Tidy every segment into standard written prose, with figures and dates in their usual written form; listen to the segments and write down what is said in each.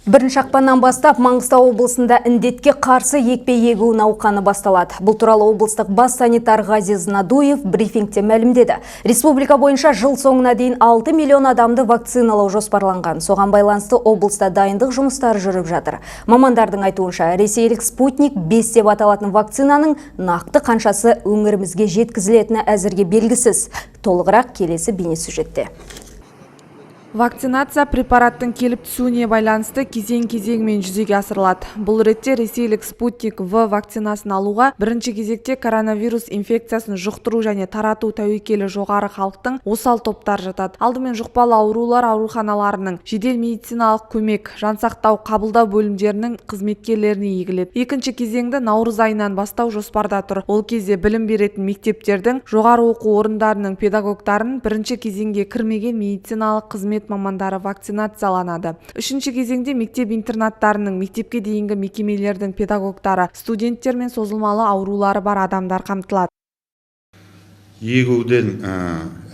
Бірінші ақпаннан бастап Маңғыстау облысында індетке қарсы екпе егу науқаны басталады. Бұл туралы облыстық бас санитар Ғазиз Надуев брифингте мәлімдеді. Республика бойынша жыл соңына дейін 6 миллион адамды вакциналау жоспарланған. Соған байланысты облыста дайындық жұмыстары жүріп жатыр. Мамандардың айтуынша, ресейлік спутник 5 деп аталатын вакцинаның нақты қаншасы өңірімізге жеткізілетіні әзірге белгісіз. Толығырақ келесі бейнесюжетте. Вакцинация препараттың келіп түсуіне байланысты кезең-кезеңмен жүзеге асырылады. Бұл ретте ресейлік спутник В вакцинасын алуға бірінші кезекте коронавирус инфекциясын жұқтыру және тарату тәуекелі жоғары халықтың осал топтар жатады. Алдымен жұқпалы аурулар ауруханаларының жедел медициналық көмек, жансақтау қабылдау бөлімдерінің қызметкерлеріне егіледі. Екінші кезеңді наурыз айынан бастау жоспарда тұр. Ол кезде білім беретін мектептердің, жоғары оқу орындарының педагогтарын бірінші кезеңге кірмеген медициналық қызмет мамандары вакцинацияланады. Үшінші кезеңде мектеп-интернаттарының, мектепке дейінгі мекемелердің педагогтары, студенттер мен созылмалы аурулары бар адамдар қамтылады. Егуден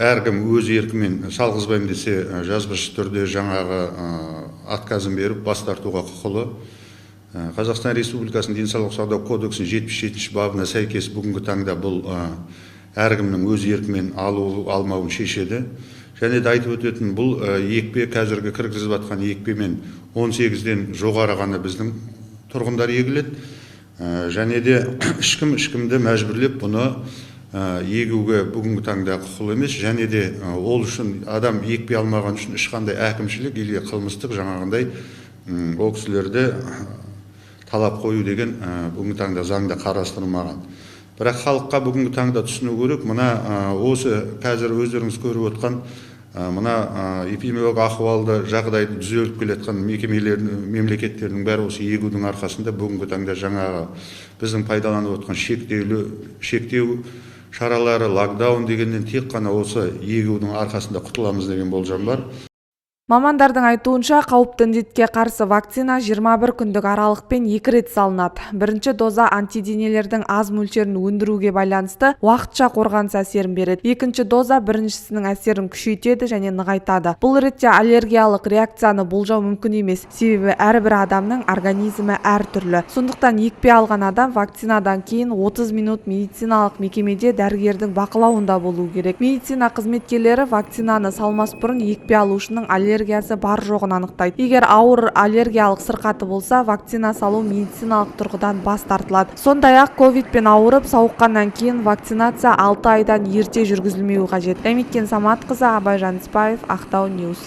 әркім өз еркімен салғызбайым десе, жазбаша түрде жаңағы отказын беріп бас тартуға құқылы. Қазақстан Республикасының денсаулық сақтау кодексінің 77-ші бабына сәйкес бүгінгі таңда бұл әркімнің өз еркімен алмауын шешеді. Және де айтып өтетін бұл екпе қазіргі кіргізіп жатқан екпемен 18-ден жоғары ғана біздің тұрғындар егіледі. Және де ешкімді мәжбүрлеп бұны егуге бүгінгі таңда құқылы емес. Және де ол үшін адам екпе алмаған үшін ешқандай әкімшілік или қылмыстық жаңағындай ол кісілерді талап қою деген бүгінгі таңда заңда қарастырылмаған. Бірақ халыққа бүгінгі таңда түсіну керек, мына осы қазір өздеріңіз көріп отқан мына эпидемиологиялық ахуалды жағдайды түзеліп келеткен мекемелердің, мемлекеттердің бәрі осы егудің арқасында бүгінгі таңда жаңағы біздің пайдаланып отқан шектеу шаралары, локдаун дегеннен тек қана осы егудің арқасында құтыламыз деген болжам бар. Мамандардың айтуынша, қауіпті індетке қарсы вакцина 21 күндік аралықпен 2 рет салынады. Бірінші доза антиденелердің аз мөлшерін өндіруге байланысты уақытша қорғаныс әсерін береді. Екінші доза біріншісінің әсерін күшейтеді және нығайтады. Бұл ретте аллергиялық реакцияны болжау мүмкін емес, себебі әрбір адамның организмі әртүрлі. Сондықтан екпе алған адам вакцинадан кейін 30 минут медициналық мекемеде дәрігердің бақылауында болу керек. Медицина қызметкерлері вакцинаны салмас бұрын екпе алушының аллергиясы бар жоғын анықтайды. Егер ауыр аллергиялық сырқаты болса, вакцина салу медициналық тұрғыдан бас тартылады. Сондай-ақ ковидпен ауырып сауыққаннан кейін вакцинация 6 айдан ерте жүргізілмеуі қажет. Дәметкен Саматқызы, Абай Жаныспаев, Ақтау Ньюс.